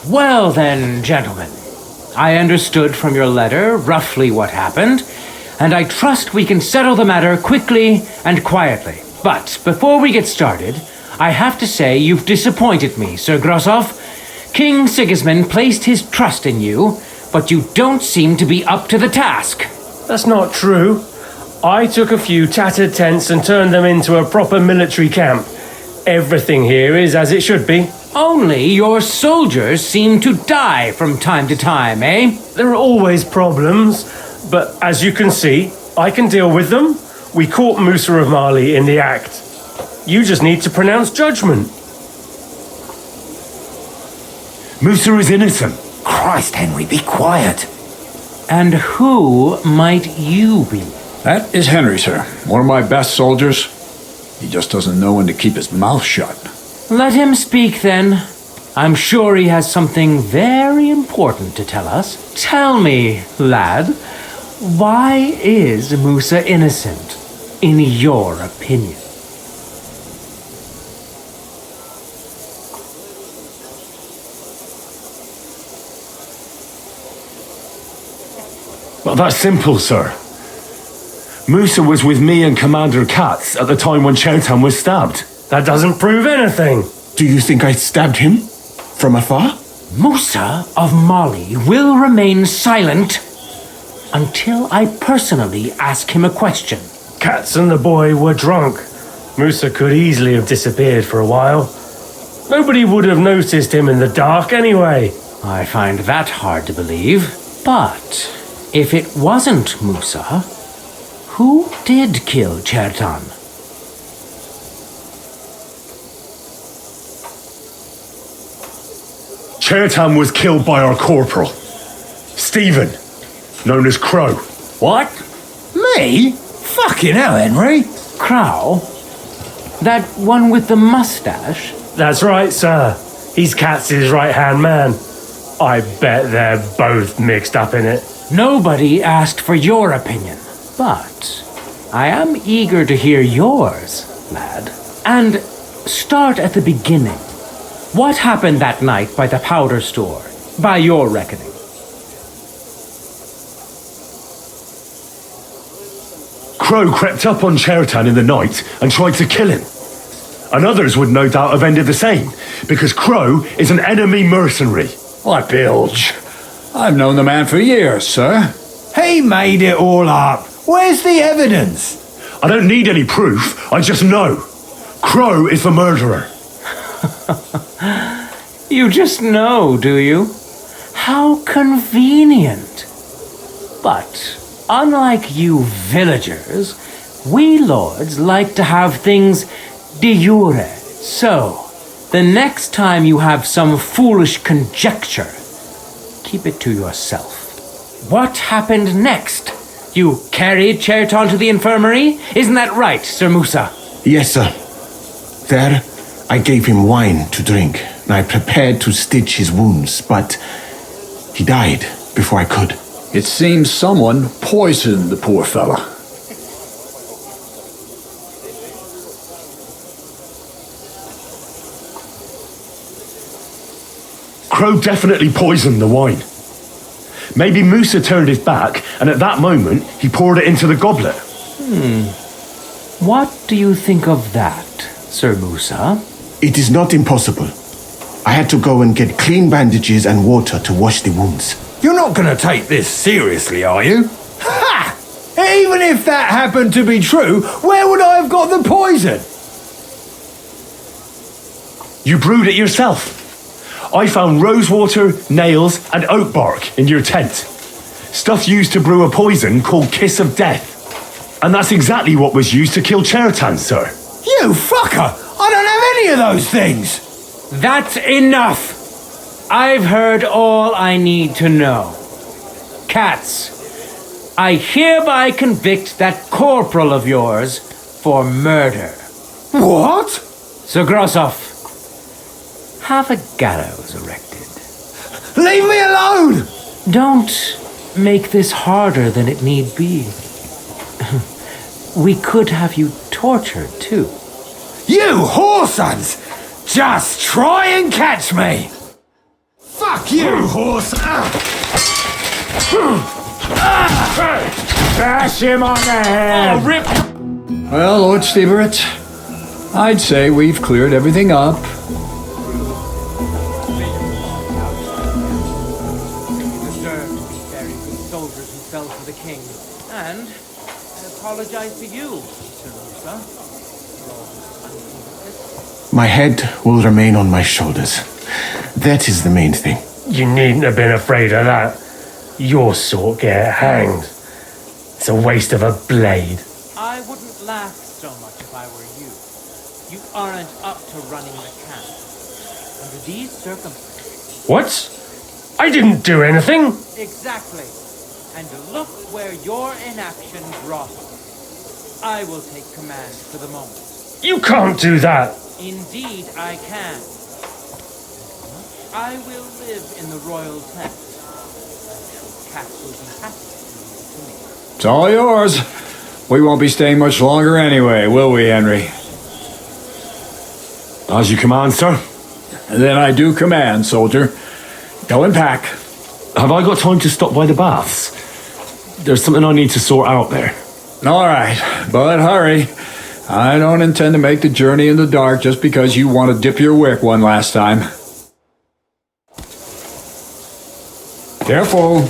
Well then, gentlemen. I understood from your letter roughly what happened, and I trust we can settle the matter quickly and quietly. But before we get started, I have to say you've disappointed me, Sir Grossoff. King Sigismund placed his trust in you, but you don't seem to be up to the task. That's not true. I took a few tattered tents and turned them into a proper military camp. Everything here is as it should be. Only your soldiers seem to die from time to time, eh? There are always problems, but as you can see, I can deal with them. We caught Musa of Mali in the act. You just need to pronounce judgment. Musa is innocent. Christ, Henry, be quiet. And who might you be? That is Henry, sir. One of my best soldiers. He just doesn't know when to keep his mouth shut. Let him speak then. I'm sure he has something very important to tell us. Tell me, lad, why is Musa innocent, in your opinion? Well, that's simple, sir. Musa was with me and Commander Katz at the time when Chertan was stabbed. That doesn't prove anything. Do you think I stabbed him? From afar? Musa of Mali will remain silent until I personally ask him a question. Katz and the boy were drunk. Musa could easily have disappeared for a while. Nobody would have noticed him in the dark anyway. I find that hard to believe. But if it wasn't Musa, who did kill Chertan? Chertan was killed by our corporal, Stephen, known as Crow. What? Me? Fucking hell, Henry. Crow? That one with the mustache? That's right, sir. He's Katz's right-hand man. I bet they're both mixed up in it. Nobody asked for your opinion, but I am eager to hear yours, lad. And start at the beginning. What happened that night by the powder store, by your reckoning? Crow crept up on Chertan in the night and tried to kill him. And others would no doubt have ended the same, because Crow is an enemy mercenary. What bilge? I've known the man for years, sir. He made it all up. Where's the evidence? I don't need any proof, I just know. Crow is the murderer. You just know, do you? How convenient. But unlike you villagers, we lords like to have things de jure. So, the next time you have some foolish conjecture, keep it to yourself. What happened next? You carried Chertan to the infirmary? Isn't that right, Sir Musa? Yes, sir. There, I gave him wine to drink, and I prepared to stitch his wounds, but he died before I could. It seems someone poisoned the poor fella. Crow definitely poisoned the wine. Maybe Musa turned his back, and at that moment, he poured it into the goblet. What do you think of that, Sir Musa? It is not impossible. I had to go and get clean bandages and water to wash the wounds. You're not going to take this seriously, are you? Ha! Even if that happened to be true, where would I have got the poison? You brewed it yourself. I found rosewater, nails, and oak bark in your tent. Stuff used to brew a poison called Kiss of Death. And that's exactly what was used to kill Chertan, sir. You fucker! I don't have any of those things! That's enough! I've heard all I need to know. Katz, I hereby convict that corporal of yours for murder. What? Sir Grossoff, have a gallows erected. Leave me alone! Don't make this harder than it need be. We could have you tortured, too. You whoresons! Just try and catch me! Fuck Fuck you, horse! Bash him on the head! Rip! Well, Lord Stieberit, I'd say we've cleared everything up. Soldiers who fell for the king. And I apologize to you, Sir Lusa. My head will remain on my shoulders. That is the main thing. You needn't have been afraid of that. Your sort get hanged. It's a waste of a blade. I wouldn't laugh so much if I were you. You aren't up to running the camp. Under these circumstances. What? I didn't do anything. Exactly. And look where your inaction brought us. I will take command for the moment. You can't do that. Indeed, I can. I will live in the royal tent. I'm sure Cat will be happy to me. It's all yours. We won't be staying much longer anyway, will we, Henry? As you command, sir. Then I do command, soldier. Go and pack. Have I got time to stop by the baths? There's something I need to sort out there. All right, but hurry. I don't intend to make the journey in the dark just because you want to dip your wick one last time. Careful.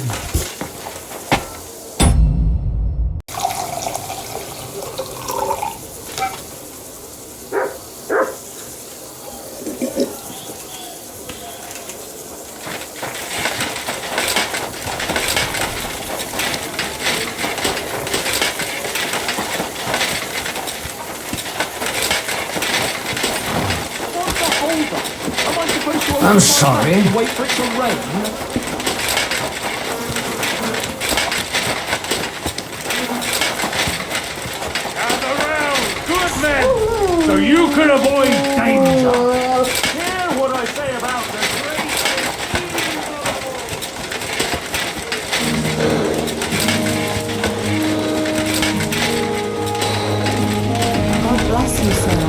I'm sorry. Wait for it to rain. Gather round, good men, so you can avoid danger. Hear what I say about the great God bless you, sir.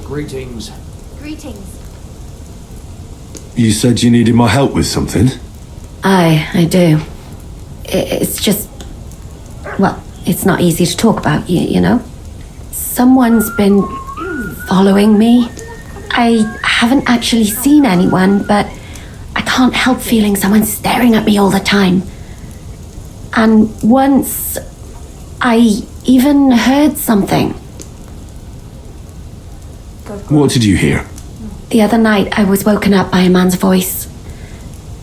Greetings. Greetings. You said you needed my help with something? I do. It's just... Well, it's not easy to talk about, you know? Someone's been following me. I haven't actually seen anyone, but I can't help feeling someone staring at me all the time. And once, I even heard something. What did you hear? The other night, I was woken up by a man's voice.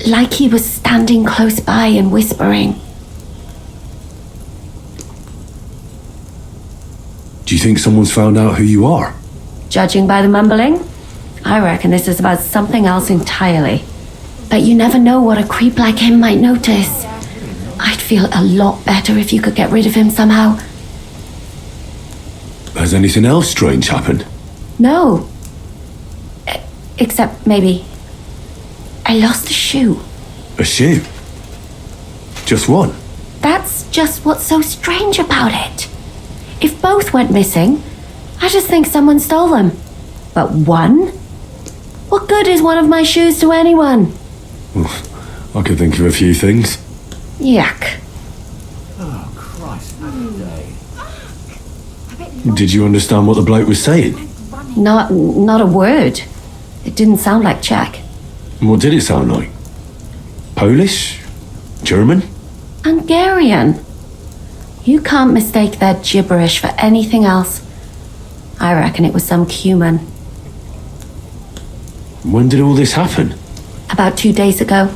Like he was standing close by and whispering. Do you think someone's found out who you are? Judging by the mumbling, I reckon this is about something else entirely. But you never know what a creep like him might notice. I'd feel a lot better if you could get rid of him somehow. Has anything else strange happened? No. Except maybe I lost a shoe. A shoe? Just one? That's just what's so strange about it. If both went missing, I just think someone stole them. But one? What good is one of my shoes to anyone? I could think of a few things. Yuck. Oh, Christ, Did you understand what the bloke was saying? Not a word. It didn't sound like Czech. What did it sound like? Polish? German? Hungarian. You can't mistake their gibberish for anything else. I reckon it was some Cuman. When did all this happen? About 2 days ago.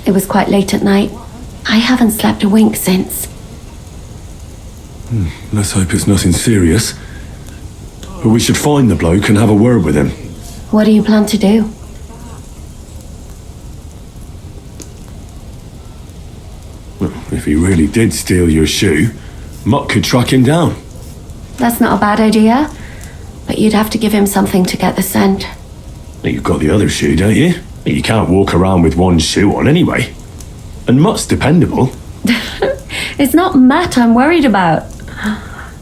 It was quite late at night. I haven't slept a wink since. Let's hope it's nothing serious. But we should find the bloke and have a word with him. What do you plan to do? Well, if he really did steal your shoe, Mutt could track him down. That's not a bad idea. But you'd have to give him something to get the scent. You've got the other shoe, don't you? You can't walk around with one shoe on anyway. And Mutt's dependable. It's not Matt I'm worried about.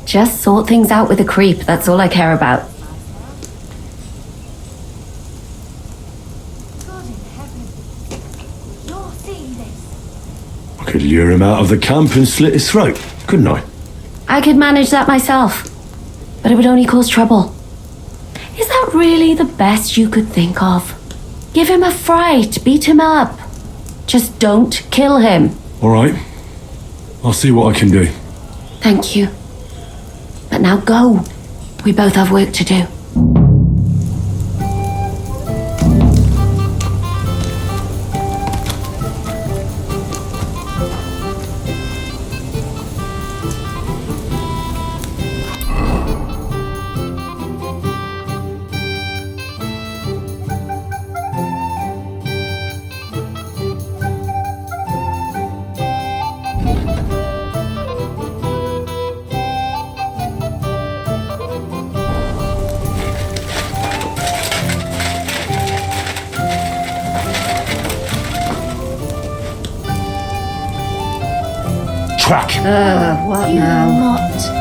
Just sort things out with a creep, that's all I care about. You're seeing this. I could lure him out of the camp and slit his throat, couldn't I? I could manage that myself, but it would only cause trouble. Is that really the best you could think of? Give him a fright, beat him up. Just don't kill him. All right. I'll see what I can do. Thank you. But now go. We both have work to do. Track. What now? Not.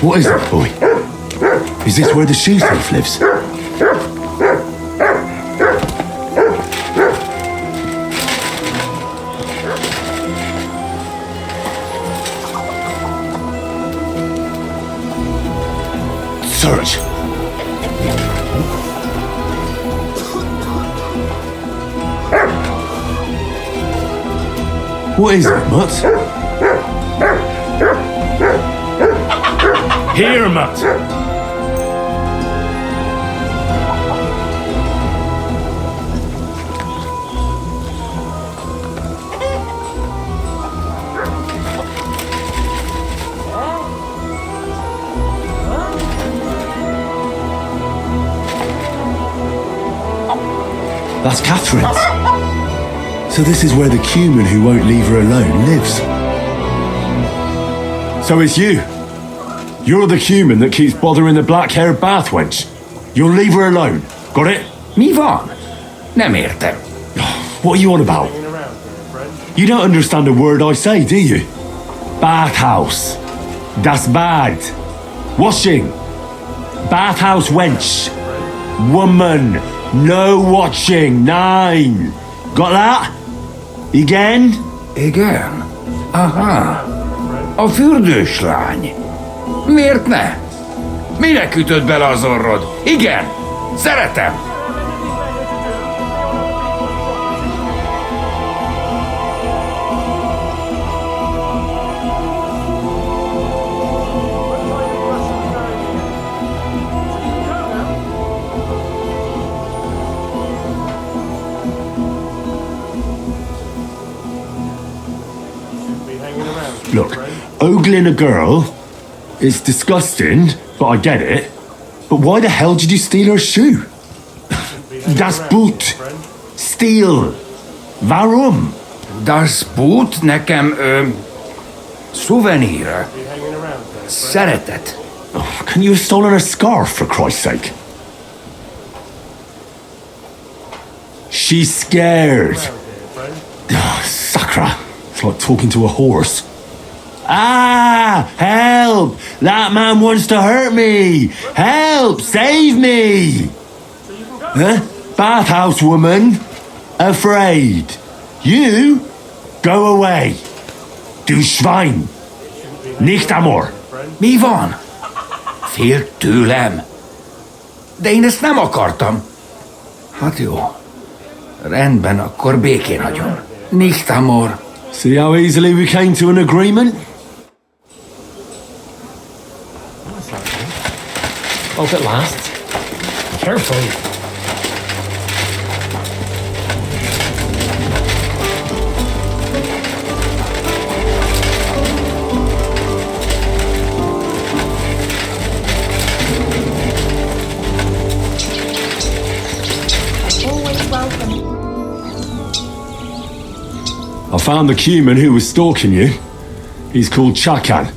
What is it, boy? Is this where the shoe thief lives? Search. What is it, Mutt? Here, Mutt. That's Catherine's. So this is where the cumin who won't leave her alone lives. So it's you. You're the cumin that keeps bothering the black-haired bath wench. You'll leave her alone. Got it? Mi van? Nem értem. What are you on about? You don't understand a word I say, do you? Bathhouse. Das Bad. Washing. Bathhouse wench. Woman. No watching. 9. Got that? Again? Igen? Aha. A fürdős lány. Miért ne? Minek ütöd bele az orrod? Igen! Szeretem! Look, ogling a girl is disgusting, but I get it. But why the hell did you steal her shoe? Das Boot. Steal. Warum? Das Boot nekem, szuvenír. Szeretet. Oh, couldn't you have stolen her scarf, for Christ's sake? She's scared. Oh, Sacra. It's like talking to a horse. Ah! Help! That man wants to hurt me! Help! Save me! Huh? Bathhouse woman? Afraid. You go away. Du Schwein. Nicht amor. Mi van? Fél tőlem. De én ezt nem akartam. Hát jó. Rendben, akkor békén hagyom. Nicht amor. See how easily we came to an agreement? Hope it lasts. Carefully. I found the Cuman who was stalking you. He's called Chakan,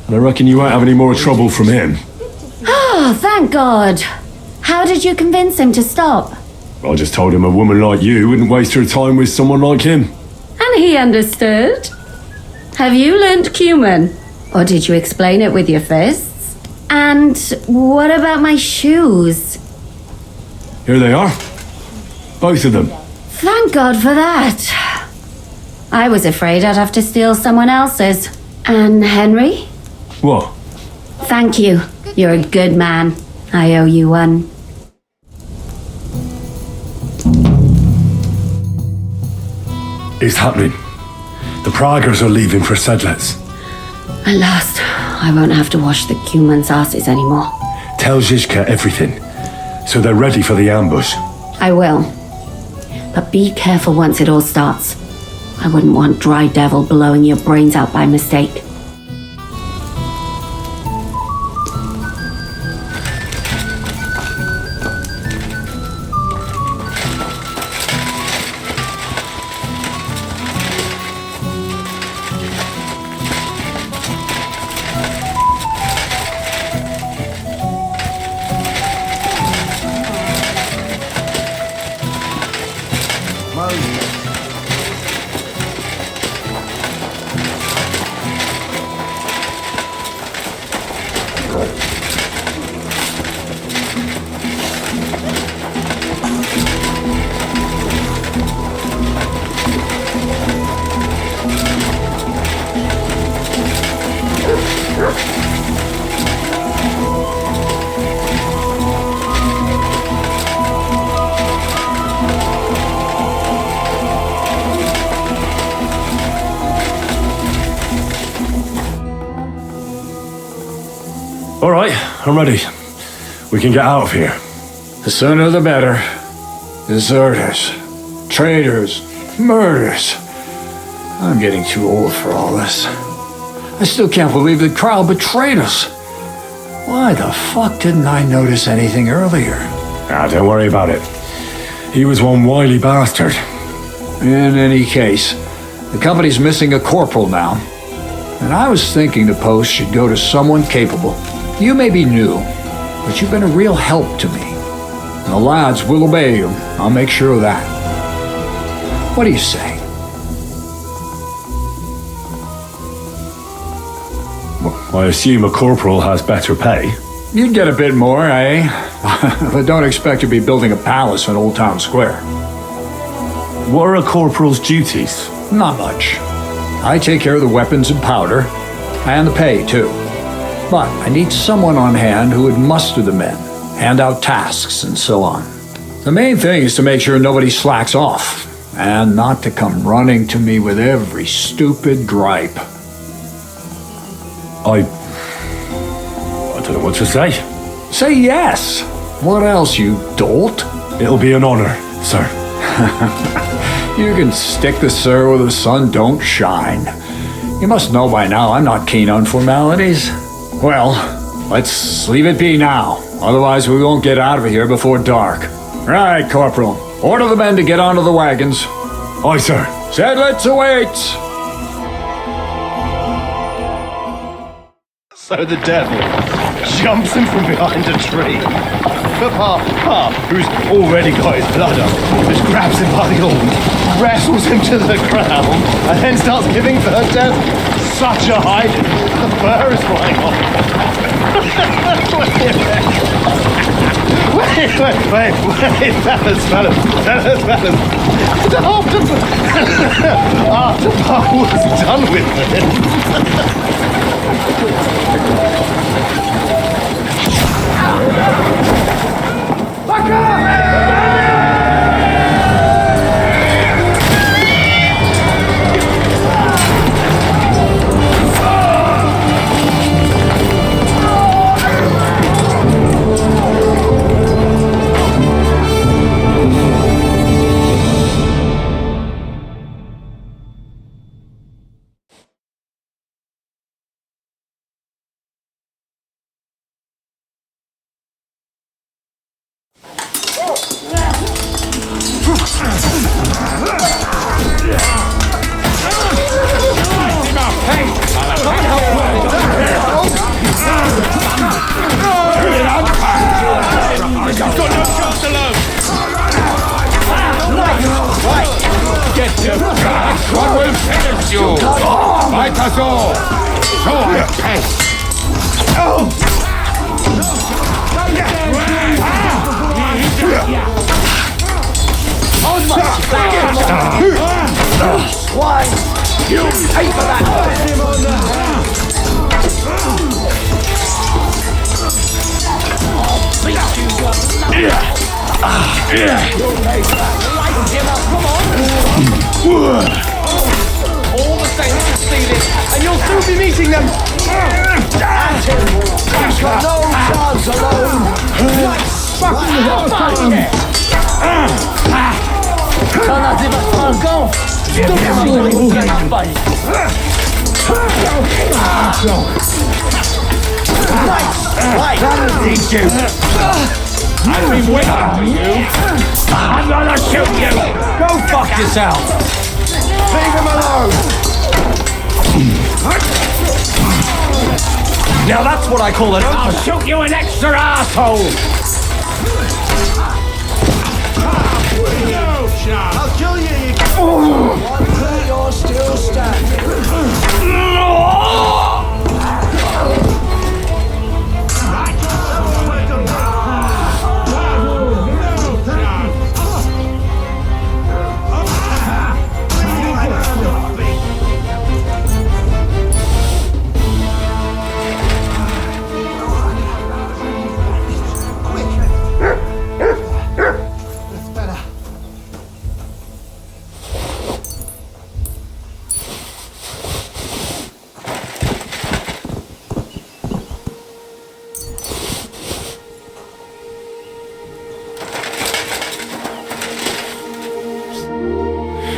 and I reckon you won't have any more trouble from him. Oh, thank God. How did you convince him to stop? I just told him a woman like you wouldn't waste her time with someone like him. And he understood? Have you learned Cuman? Or did you explain it with your fists? And what about my shoes? Here they are. Both of them. Thank God for that. I was afraid I'd have to steal someone else's. And Henry? What? Thank you. You're a good man. I owe you one. It's happening. The Praggers are leaving for Sedlets. At last, I won't have to wash the Cuman's asses anymore. Tell Zizka everything, so they're ready for the ambush. I will. But be careful once it all starts. I wouldn't want Dry Devil blowing your brains out by mistake. All right, I'm ready. We can get out of here. The sooner the better. Deserters, traitors, murders. I'm getting too old for all this. I still can't believe that Kyle betrayed us. Why the fuck didn't I notice anything earlier? Ah, don't worry about it. He was one wily bastard. In any case, the company's missing a corporal now. And I was thinking the post should go to someone capable. You may be new, but you've been a real help to me. And the lads will obey you. I'll make sure of that. What do you say? Well, I assume a corporal has better pay. You'd get a bit more, eh? But don't expect to be building a palace in Old Town Square. What are a corporal's duties? Not much. I take care of the weapons and powder, and the pay, too. But I need someone on hand who would muster the men, hand out tasks, and so on. The main thing is to make sure nobody slacks off, and not to come running to me with every stupid gripe. I don't know what to say. Say yes! What else, you dolt? It'll be an honor, sir. You can stick the sir where the sun don't shine. You must know by now I'm not keen on formalities. Well, let's leave it be now. Otherwise we won't get out of here before dark. Right, Corporal. Order the men to get onto the wagons. Aye, sir. Sedlets awaits! So the devil jumps him from behind a tree. But Pa, who's already got his blood up, just grabs him by the horns, wrestles him to the ground, and then starts giving the devil such a hiding. The fur is flying off. When Wait, fellas. After Paul was done with it. What will finish you? Fight us all! So I pest! Swine! You pay for that! All the saints have seen it, and you'll soon be meeting them! At him! He's got no chance alone! T'en as des vachements gants! Right, that'll teach you! I've been waiting for you! I'm gonna shoot you! Go fuck yourself! Leave him alone! Now that's what I call an I'll opener! shoot you an extra asshole! I'll kill you! One you're still standing.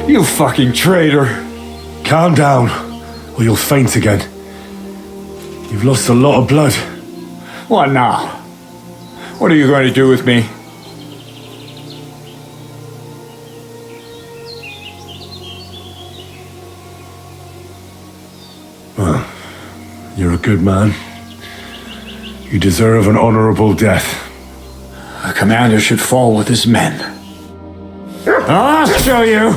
You fucking traitor! Calm down, or you'll faint again. You've lost a lot of blood. What now? What are you going to do with me? Well, you're a good man. You deserve an honorable death. A commander should fall with his men. I'll show you!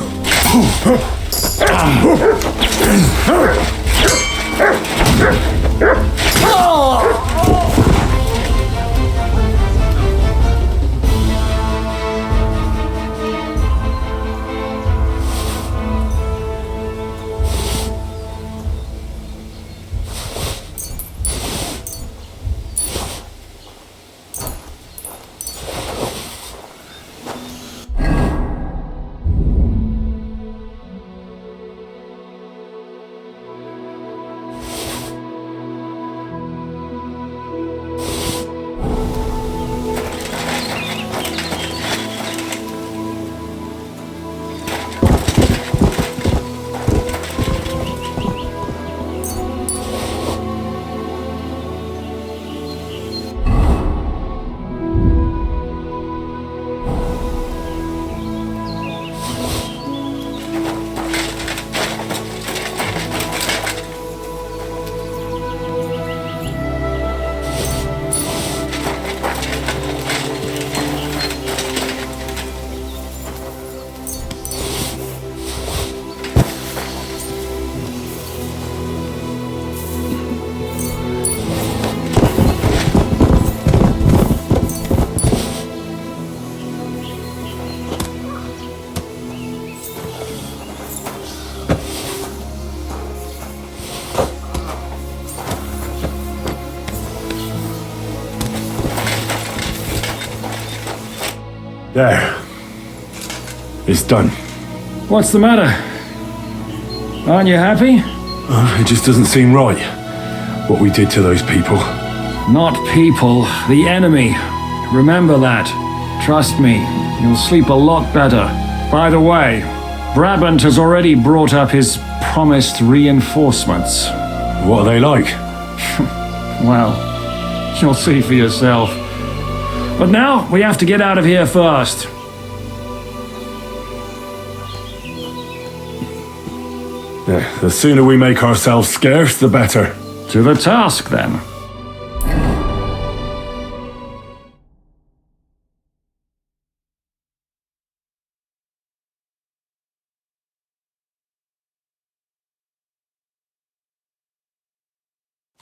There. It's done. What's the matter? Aren't you happy? It just doesn't seem right, what we did to those people. Not people, the enemy. Remember that. Trust me, you'll sleep a lot better. By the way, Brabant has already brought up his promised reinforcements. What are they like? Well, you'll see for yourself. But now, we have to get out of here first. The sooner we make ourselves scarce, the better. To the task, then.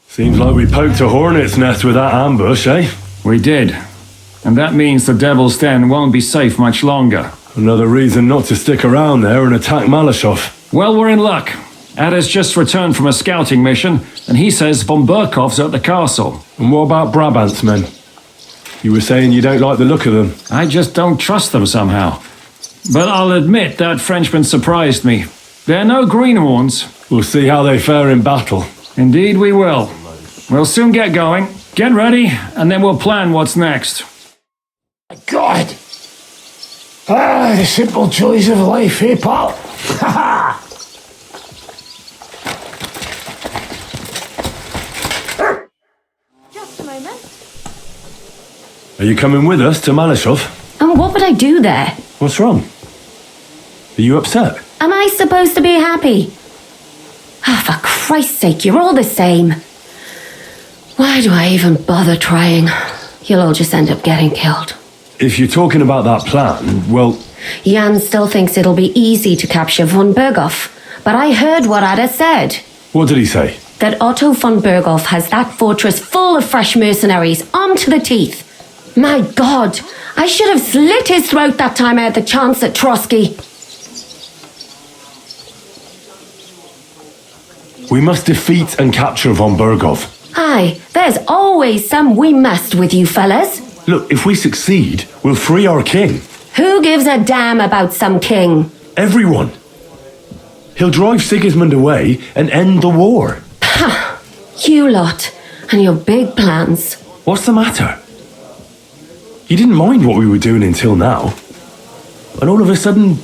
Seems like we poked a hornet's nest with that ambush, eh? We did. And that means the Devil's Den won't be safe much longer. Another reason not to stick around there and attack Malashov. Well, we're in luck. Ada's just returned from a scouting mission, and he says von Burkov's at the castle. And what about Brabant's men? You were saying you don't like the look of them. I just don't trust them somehow. But I'll admit that Frenchman surprised me. They're no greenhorns. We'll see how they fare in battle. Indeed we will. We'll soon get going. Get ready, and then we'll plan what's next. God! The simple joys of life, eh, pal? Ha ha! Just a moment. Are you coming with us to Malashov? And what would I do there? What's wrong? Are you upset? Am I supposed to be happy? Ah, for Christ's sake, you're all the same. Why do I even bother trying? You'll all just end up getting killed. If you're talking about that plan, well... Jan still thinks it'll be easy to capture von Berghoff, but I heard what Ada said. What did he say? That Otto von Berghoff has that fortress full of fresh mercenaries, armed to the teeth. My God, I should have slit his throat that time I had the chance at Trotsky. We must defeat and capture von Berghoff. Aye, there's always some we must with you fellas. Look, if we succeed, we'll free our king. Who gives a damn about some king? Everyone. He'll drive Sigismund away and end the war. Ha! You lot, and your big plans. What's the matter? You didn't mind what we were doing until now. And all of a sudden...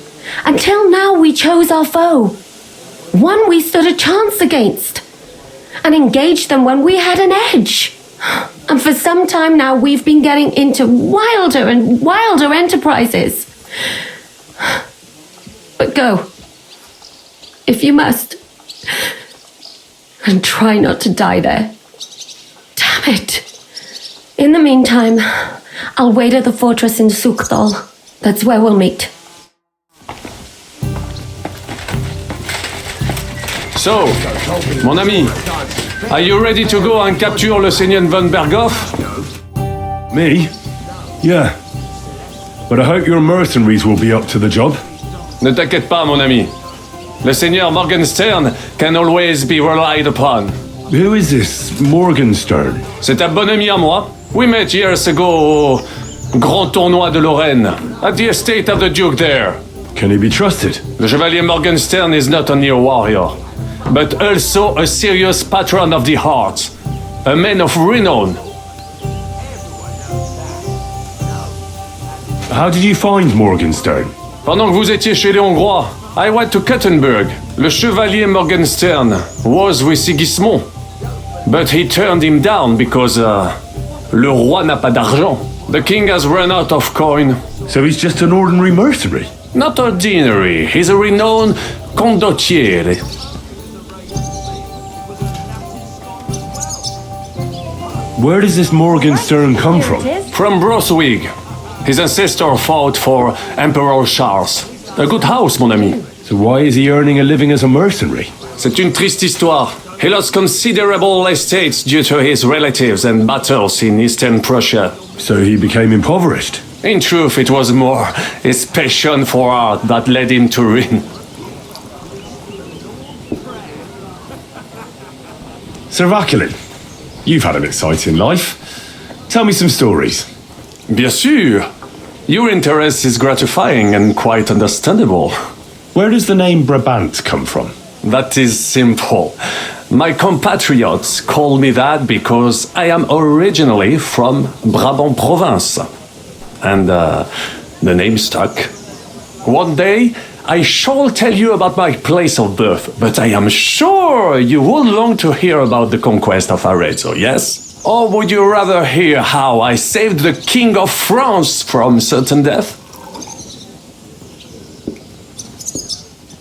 Until now we chose our foe. One we stood a chance against. And engaged them when we had an edge. And for some time now we've been getting into wilder and wilder enterprises. But go. If you must. And try not to die there. Damn it. In the meantime, I'll wait at the fortress in Sukdal. That's where we'll meet. So, mon ami, are you ready to go and capture le Seigneur von Berghoff? Me? Yeah. But I hope your mercenaries will be up to the job. Ne t'inquiète pas, mon ami. Le Seigneur Morgenstern can always be relied upon. Who is this Morgenstern? C'est un bon ami à moi. We met years ago au Grand Tournoi de Lorraine, at the estate of the Duke there. Can he be trusted? The Chevalier Morgenstern is not only a warrior, but also a serious patron of the arts, a man of renown. How did you find Morgenstern? Pendant que vous étiez chez les Hongrois, I went to Kuttenberg. Le Chevalier Morgenstern was with Sigismund, but he turned him down because le roi n'a pas d'argent. The king has run out of coin. So he's just an ordinary mercenary? Not ordinary, he's a renowned condottiere. Where does this Morgenstern come from? From Brunswick. His ancestor fought for Emperor Charles. A good house, mon ami. So why is he earning a living as a mercenary? C'est une triste histoire. He lost considerable estates due to his relatives and battles in Eastern Prussia. So he became impoverished? In truth, it was more his passion for art that led him to ruin. Sir Vaculin, you've had an exciting life. Tell me some stories. Bien sûr. Your interest is gratifying and quite understandable. Where does the name Brabant come from? That is simple. My compatriots call me that because I am originally from Brabant province. And the name stuck. One day, I shall tell you about my place of birth, but I am sure you would long to hear about the conquest of Arezzo, yes? Or would you rather hear how I saved the King of France from certain death?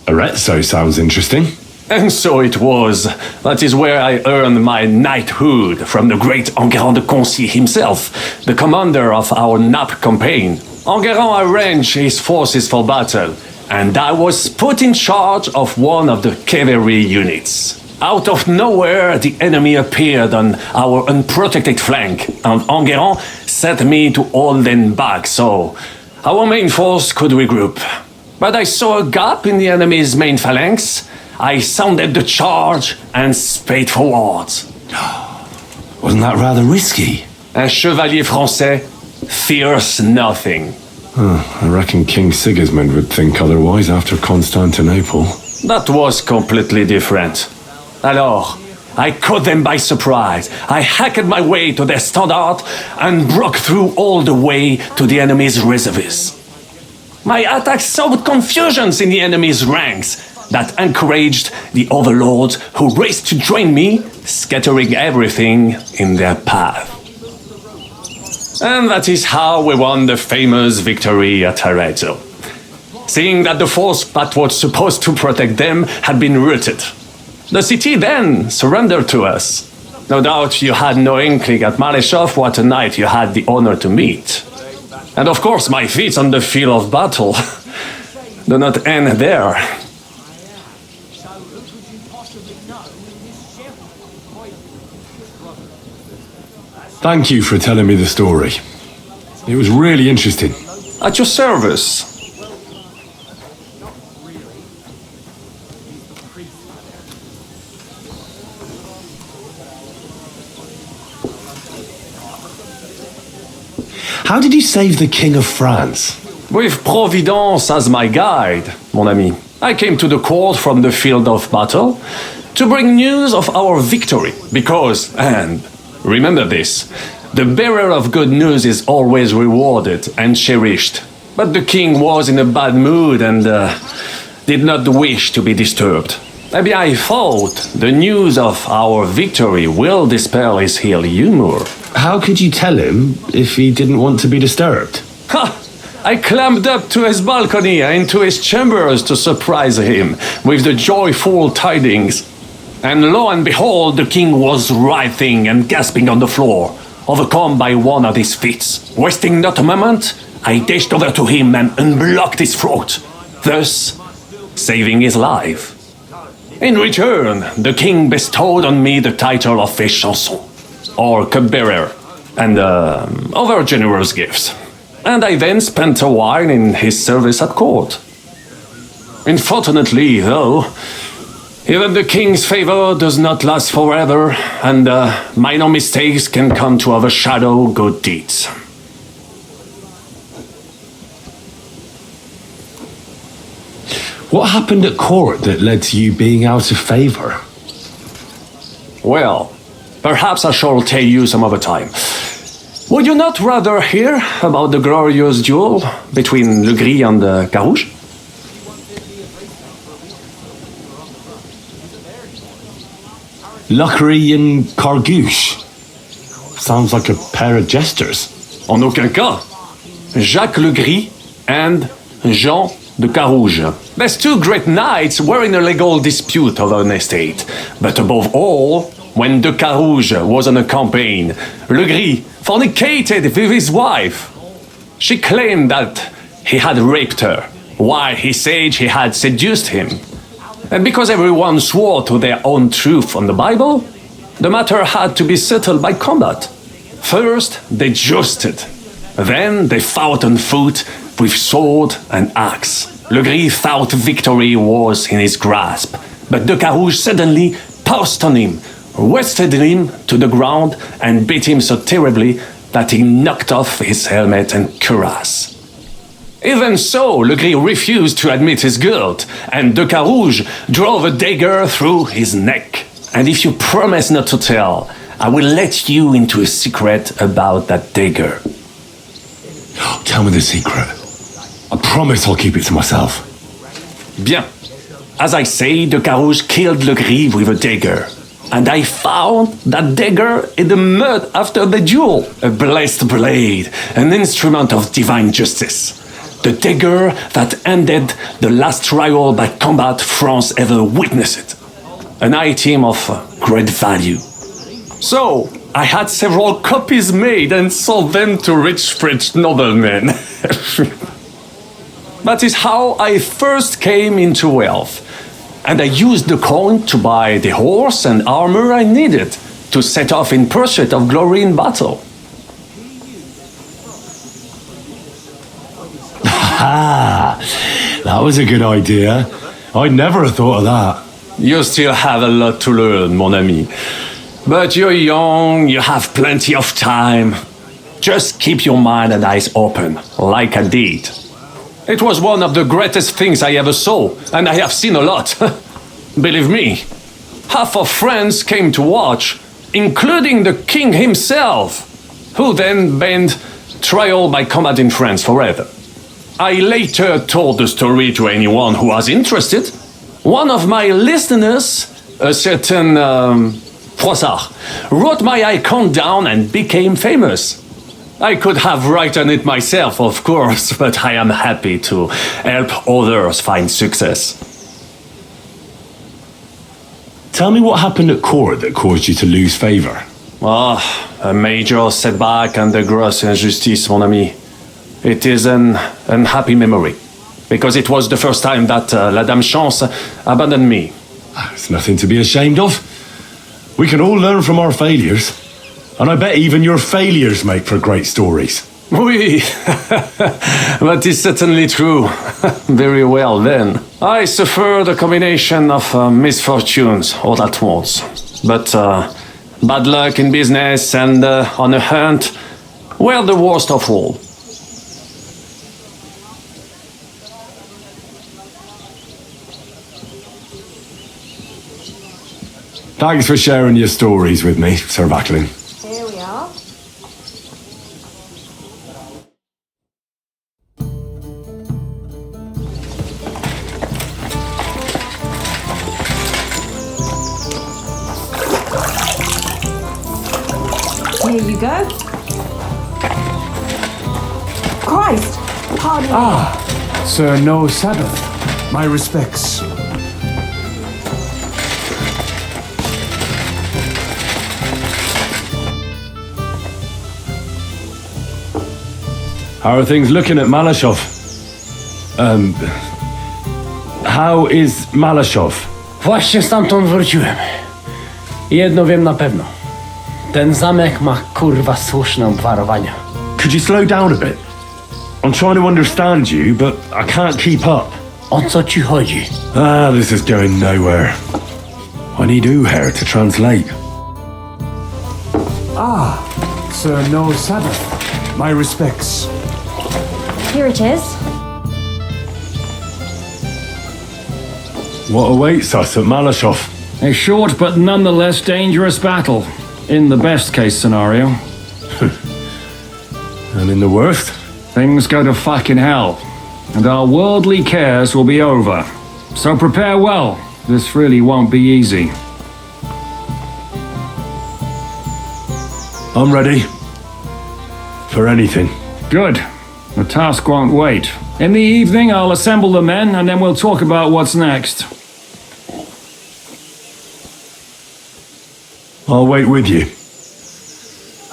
Arezzo sounds interesting. And so it was. That is where I earned my knighthood from the great Enguerrand de Concy himself, the commander of our Naples campaign. Enguerrand arranged his forces for battle, and I was put in charge of one of the cavalry units. Out of nowhere, the enemy appeared on our unprotected flank, and Enguerrand set me to hold them back so our main force could regroup. But I saw a gap in the enemy's main phalanx. I sounded the charge and sped forwards. Wasn't that rather risky? Un chevalier français fears nothing. I reckon King Sigismund would think otherwise after Constantinople. That was completely different. Alors, I caught them by surprise. I hacked my way to their standard and broke through all the way to the enemy's reserves. My attack sowed confusions in the enemy's ranks that encouraged the overlords who raced to join me, scattering everything in their path. And that is how we won the famous victory at Arezzo. Seeing that the force that was supposed to protect them had been routed. The city then surrendered to us. No doubt you had no inkling at Maleshov what a knight you had the honor to meet. And of course my feats on the field of battle do not end there. Thank you for telling me the story. It was really interesting. At your service. How did you save the King of France? With Providence as my guide, mon ami. I came to the court from the field of battle to bring news of our victory. Because, and remember this, the bearer of good news is always rewarded and cherished. But the king was in a bad mood and did not wish to be disturbed. Maybe I thought the news of our victory will dispel his ill humor. How could you tell him if he didn't want to be disturbed? Ha! I climbed up to his balcony and into his chambers to surprise him with the joyful tidings. And lo and behold, the king was writhing and gasping on the floor, overcome by one of his fits. Wasting not a moment, I dashed over to him and unblocked his throat, thus saving his life. In return, the king bestowed on me the title of Échanson, or cupbearer, and other generous gifts. And I then spent a while in his service at court. Unfortunately, though, even the king's favor does not last forever, and minor mistakes can come to overshadow good deeds. What happened at court that led to you being out of favor? Well, perhaps I shall tell you some other time. Would you not rather hear about the glorious duel between Le Gris and Carouge? Luckery and Cargouche. Sounds like a pair of jesters. En aucun cas. Jacques Le Gris and Jean de Carouge. These two great knights were in a legal dispute over an estate. But above all, when de Carouge was on a campaign, Le Gris fornicated with his wife. She claimed that he had raped her, while he said he had seduced him. And because everyone swore to their own truth on the Bible, the matter had to be settled by combat. First, they jousted. Then they fought on foot with sword and axe. Le Gris thought victory was in his grasp, but de Carouge suddenly pounced on him, wrestled him to the ground, and beat him so terribly that he knocked off his helmet and cuirass. Even so, Legris refused to admit his guilt, and de Carouge drove a dagger through his neck. And if you promise not to tell, I will let you into a secret about that dagger. Tell me the secret. I promise I'll keep it to myself. Bien. As I say, de Carouge killed Legris with a dagger. And I found that dagger in the mud after the duel. A blessed blade, an instrument of divine justice. The dagger that ended the last trial by combat France ever witnessed. An item of great value. So, I had several copies made and sold them to rich French noblemen. That is how I first came into wealth. And I used the coin to buy the horse and armor I needed to set off in pursuit of glory in battle. Ah, that was a good idea. I'd never have thought of that. You still have a lot to learn, mon ami. But you're young, you have plenty of time. Just keep your mind and eyes open, like I did. It was one of the greatest things I ever saw, and I have seen a lot. Believe me, half of France came to watch, including the king himself, who then banned trial by combat in France forever. I later told the story to anyone who was interested. One of my listeners, a certain Froissart, wrote my icon down and became famous. I could have written it myself, of course, but I am happy to help others find success. Tell me what happened at court that caused you to lose favor. A major setback and a gross injustice, mon ami. It is an unhappy memory, because it was the first time that La Dame Chance abandoned me. It's nothing to be ashamed of. We can all learn from our failures. And I bet even your failures make for great stories. Oui, that is certainly true. Very well then. I suffered a combination of misfortunes all at once. But bad luck in business and on a hunt were the worst of all. Thanks for sharing your stories with me, Sir Backlin. Here we are. Here you go. Christ! Pardon me. Sir No Sabbath. My respects. How are things looking at Malashov? How is Malashov? Właśnie stamtąd wróciłem. Jedno wiem na pewno. Ten zamek ma kurwa słuszne obwarowania. Could you slow down a bit? I'm trying to understand you, but I can't keep up. O co ci chodzi? This is going nowhere. I need Uher to translate. Sir No Sabbath. My respects. Here it is. What awaits us at Malashov? A short but nonetheless dangerous battle, in the best case scenario. And in the worst? Things go to fucking hell, and our worldly cares will be over. So prepare well, this really won't be easy. I'm ready. For anything. Good. The task won't wait. In the evening, I'll assemble the men, and then we'll talk about what's next. I'll wait with you.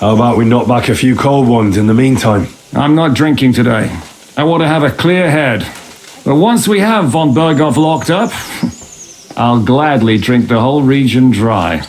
How about we knock back a few cold ones in the meantime? I'm not drinking today. I want to have a clear head. But once we have von Berghoff locked up, I'll gladly drink the whole region dry.